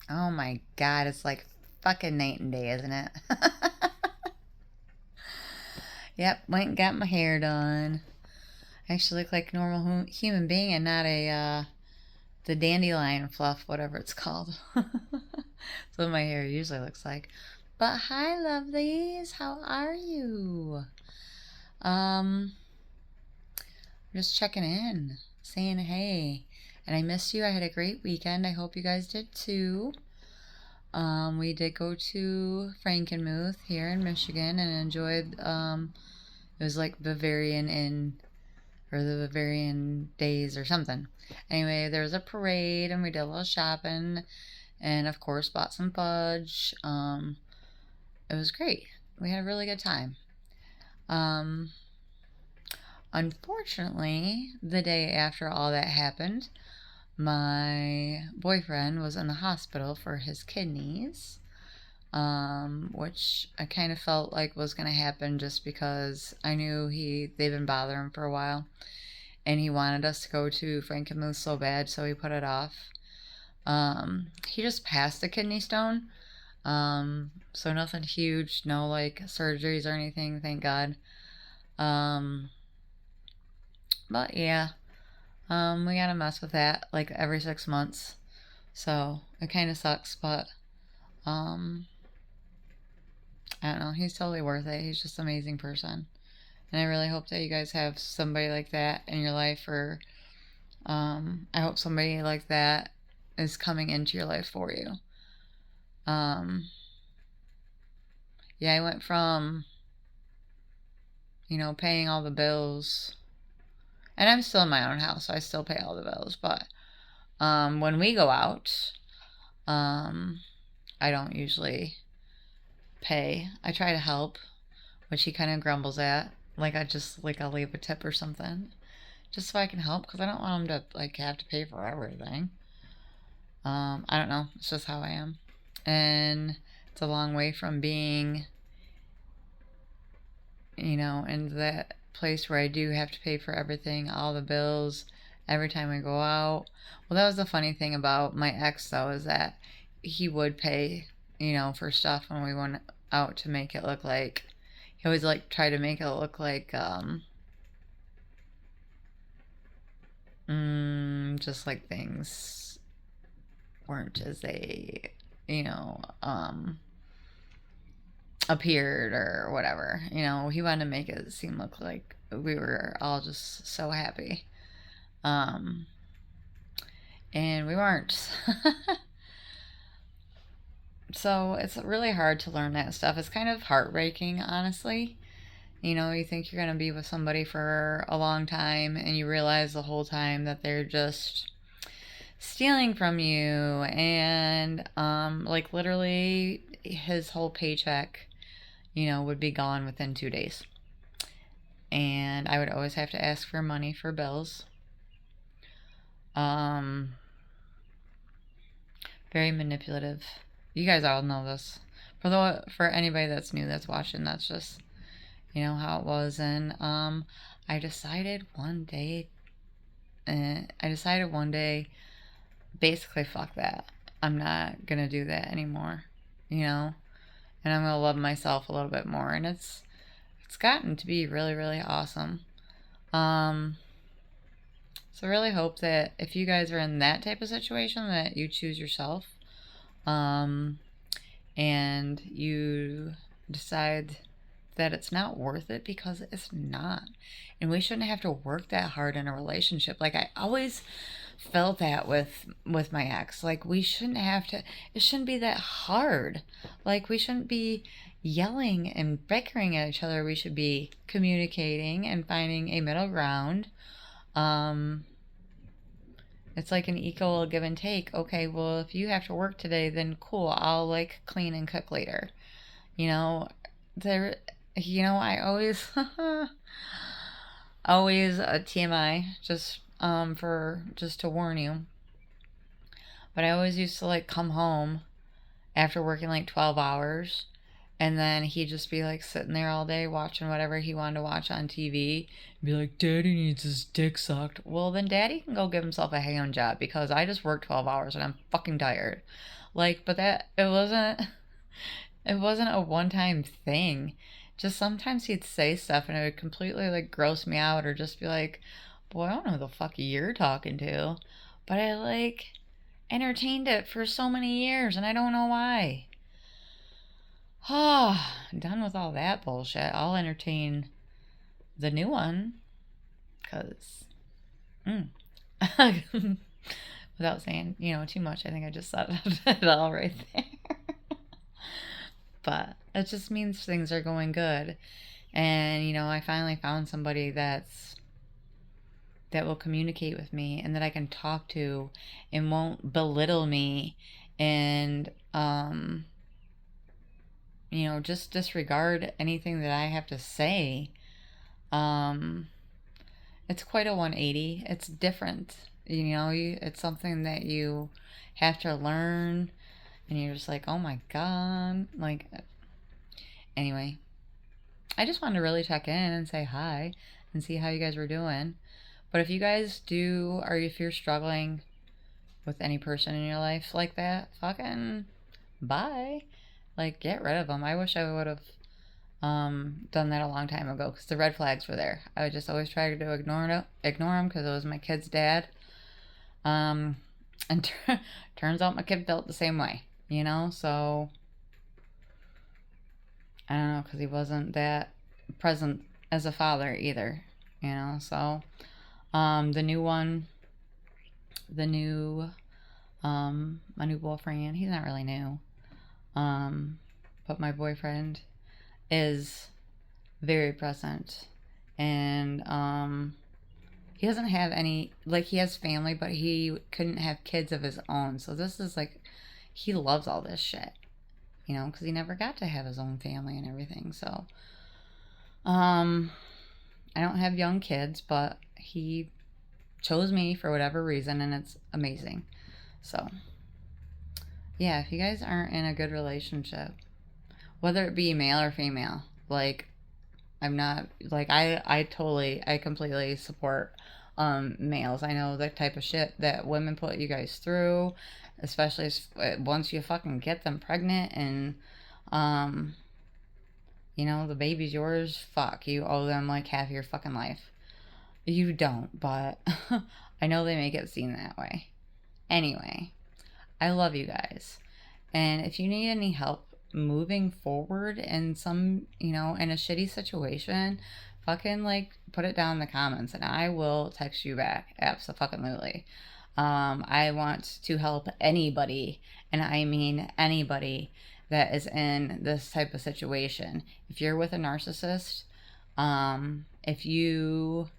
Oh my God, it's like fucking night and day, isn't it? Yep, went and got my hair done. I actually look like a normal human being and not the dandelion fluff, whatever it's called. That's what my hair usually looks like. But hi, lovelies, how are you? Um, just checking in, saying hey. And I missed you. I had a great weekend. I hope you guys did too. We did go to Frankenmuth here in Michigan and enjoyed. It was like Bavarian Inn or the Bavarian Days or something. Anyway, there was a parade and we did a little shopping, and of course bought some fudge. It was great. We had a really good time. Um, Unfortunately, the day after all that happened, my boyfriend was in the hospital for his kidneys, which I kind of felt like was going to happen just because I knew they've been bothering him for a while, and he wanted us to go to Frankenmuth so bad, so he put it off. He just passed the kidney stone, so nothing huge, no like surgeries or anything, thank God. Um, but yeah, we gotta mess with that like every 6 months, so it kind of sucks, but um, I don't know. He's totally worth it. He's just an amazing person. And I really hope that you guys have somebody like that in your life, or I hope somebody like that is coming into your life for you. Um, yeah, I went from, paying all the bills, and I'm still in my own house, so I still pay all the bills, but when we go out, um, I don't usually pay. I try to help, which he kind of grumbles at. Like I'll leave a tip or something, just so I can help, because I don't want him to like have to pay for everything. I don't know. It's just how I am, and it's a long way from being, in that place where I do have to pay for everything, all the bills, every time we go out. Well, that was the funny thing about my ex, though, is that he would pay, for stuff when we went out to make it look like, he always like try to make it look like, just like things weren't as they, you know, um, appeared or whatever. He wanted to make it seem look like we were all just so happy. Um, and we weren't. So it's really hard to learn that stuff. It's kind of heartbreaking, honestly. You think you're going to be with somebody for a long time, and you realize the whole time that they're just stealing from you, and like literally his whole paycheck, would be gone within 2 days. And I would always have to ask for money for bills. Um, Very manipulative. You guys all know this. For anybody that's new that's watching, that's just how it was. And I decided one day, basically, fuck that. I'm not gonna do that anymore. You know, and I'm gonna love myself a little bit more. And it's gotten to be really, really awesome. Um, so I really hope that if you guys are in that type of situation, that you choose yourself, um, and you decide that it's not worth it, because it's not. And we shouldn't have to work that hard in a relationship. Like, I always felt that with my ex. Like, we shouldn't have to, it shouldn't be that hard. Like, we shouldn't be yelling and bickering at each other. We should be communicating and finding a middle ground. um it's like an equal give and take. Okay, well, if you have to work today, then cool, I'll like clean and cook later. you know there I always always a TMI, just to warn you, but I always used to like come home after working like 12 hours, And then he'd just be like sitting there all day watching whatever he wanted to watch on TV. Be like, Daddy needs his dick sucked. Well, then Daddy can go give himself a hand job because I just worked 12 hours and I'm fucking tired. Like, but it wasn't a one time thing. Just sometimes he'd say stuff and it would completely like gross me out or just be like, boy, I don't know who the fuck you're talking to. But I like entertained it for so many years and I don't know why. Ah, done with all that bullshit. I'll entertain the new one because without saying, too much, I think I just said it all right there. But it just means things are going good. And, I finally found somebody that will communicate with me and that I can talk to and won't belittle me and just disregard anything that I have to say. It's quite a 180. It's different. It's something that you have to learn and you're just like, oh my God. Like, anyway, I just wanted to really check in and say hi and see how you guys were doing. But if you guys do, or if you're struggling with any person in your life like that, fucking bye. Like, get rid of them. I wish I would have done that a long time ago because the red flags were there. I would just always try to ignore them because it was my kid's dad. And turns out my kid felt the same way, so I don't know, because he wasn't that present as a father either, so the new one, my new boyfriend, he's not really new, but my boyfriend is very present, and he doesn't have any, like, he has family, but he couldn't have kids of his own, so this is like, he loves all this shit, because he never got to have his own family and everything, so I don't have young kids, but he chose me for whatever reason, and it's amazing. So yeah, if you guys aren't in a good relationship, whether it be male or female, like, I'm not, like, I completely support males. I know the type of shit that women put you guys through, especially once you fucking get them pregnant and the baby's yours. Fuck, you owe them like half your fucking life. You don't, but I know they make it seem that way. Anyway, I love you guys. And if you need any help moving forward in some, in a shitty situation, fucking like put it down in the comments and I will text you back. Absolutely. I want to help anybody, and I mean anybody that is in this type of situation. If you're with a narcissist, if you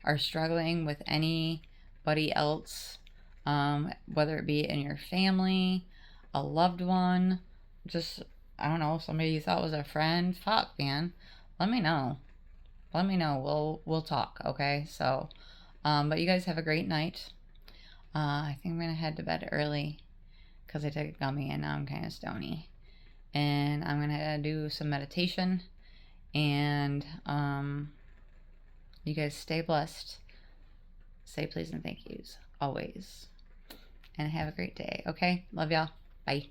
are struggling with anybody else, whether it be in your family, a loved one, just, I don't know, somebody you thought was a friend, fuck, man, let me know. We'll talk, okay? So, but you guys have a great night. I think I'm gonna head to bed early because I took a gummy and now I'm kind of stony. And I'm gonna do some meditation. And you guys stay blessed. Say please and thank yous always. And have a great day, okay? Love y'all. Bye.